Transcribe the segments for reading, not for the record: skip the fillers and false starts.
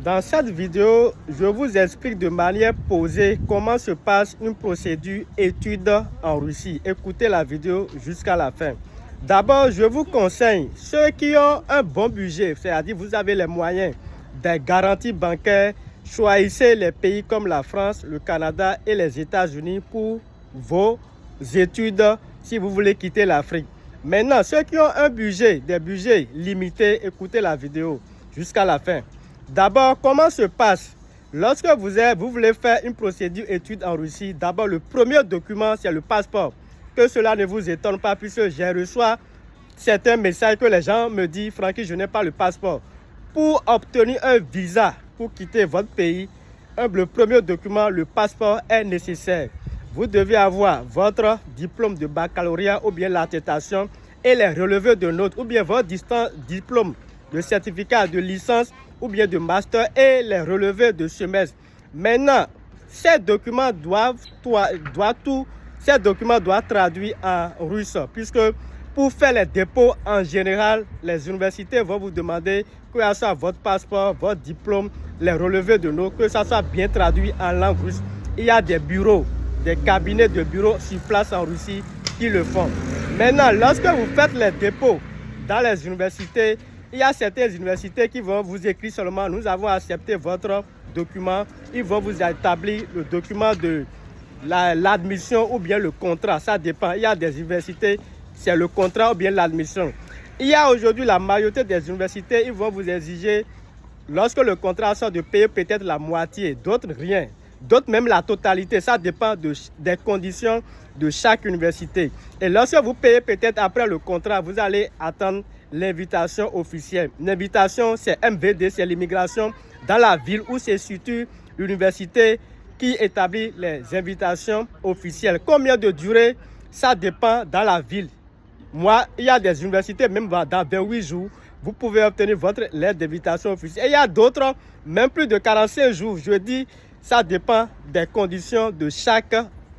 Dans cette vidéo, je vous explique de manière posée comment se passe une procédure étude en Russie. Écoutez la vidéo jusqu'à la fin. D'abord, je vous conseille, ceux qui ont un bon budget, c'est-à-dire vous avez les moyens des garanties bancaires, choisissez les pays comme la France, le Canada et les États-Unis pour vos études si vous voulez quitter l'Afrique. Maintenant, ceux qui ont un budget, des budgets limités, écoutez la vidéo jusqu'à la fin. D'abord, comment se passe lorsque vous voulez faire une procédure étude en Russie? D'abord, le premier document, c'est le passeport. Que cela ne vous étonne pas puisque j'ai reçu certains messages que les gens me disent « Francky, je n'ai pas le passeport ». Pour obtenir un visa pour quitter votre pays, le premier document, le passeport, est nécessaire. Vous devez avoir votre diplôme de baccalauréat ou bien l'attestation et les relevés de notes ou bien votre diplôme de certificat de licence ou bien de master et les relevés de semestre. Maintenant, ces documents doivent traduire en russe puisque pour faire les dépôts en général, les universités vont vous demander que ce soit votre passeport, votre diplôme, les relevés de notes, que ça soit bien traduit en langue russe. Il y a des bureaux, des cabinets de bureaux sur place en Russie qui le font. Maintenant, lorsque vous faites les dépôts dans les universités, il y a certaines universités qui vont vous écrire seulement « Nous avons accepté votre document ». Ils vont vous établir le document de l'admission ou bien le contrat. Ça dépend. Il y a des universités, c'est le contrat ou bien l'admission. Il y a aujourd'hui la majorité des universités, ils vont vous exiger, lorsque le contrat sort, de payer peut-être la moitié, d'autres rien. D'autres même la totalité, ça dépend des conditions de chaque université. Et lorsque vous payez peut-être après le contrat, vous allez attendre l'invitation officielle. L'invitation, c'est MVD, c'est l'immigration dans la ville où se situe l'université qui établit les invitations officielles. Combien de durée? Ça dépend dans la ville. Moi, il y a des universités, même dans 28 jours, vous pouvez obtenir votre lettre d'invitation officielle. Et il y a d'autres, même plus de 45 jours. Je dis, ça dépend des conditions de chaque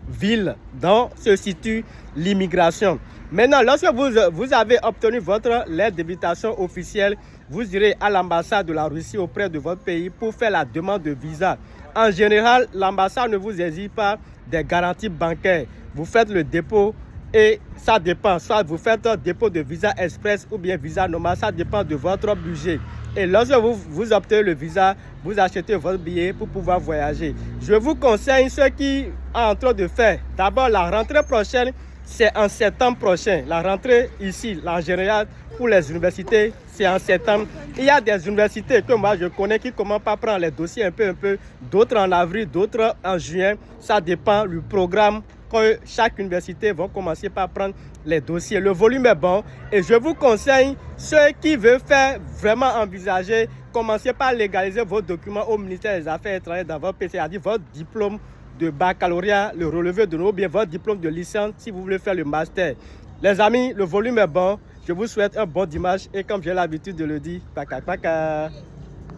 ville dont se situe l'immigration. Maintenant, lorsque vous avez obtenu votre lettre d'invitation officielle, vous irez à l'ambassade de la Russie auprès de votre pays pour faire la demande de visa. En général, l'ambassade ne vous exige pas des garanties bancaires. Vous faites le dépôt et ça dépend. Soit vous faites un dépôt de visa express ou bien visa normal, ça dépend de votre budget. Et lorsque vous obtenez le visa, vous achetez votre billet pour pouvoir voyager. Je vous conseille ceux qui sont en train de faire. D'abord, la rentrée prochaine, c'est en septembre prochain. La rentrée ici, en général, pour les universités, c'est en septembre. Il y a des universités que moi je connais qui commencent par prendre les dossiers un peu. D'autres en avril, d'autres en juin. Ça dépend du programme que chaque université va commencer par prendre les dossiers. Le volume est bon et je vous conseille, ceux qui veulent faire vraiment envisager, commencez par légaliser vos documents au ministère des Affaires étrangères dans votre pays, c'est-à-dire votre diplôme de baccalauréat, le relevé de notes, ou bien votre diplôme de licence si vous voulez faire le master. Les amis, le volume est bon. Je vous souhaite un bon dimanche et comme j'ai l'habitude de le dire, paka paka.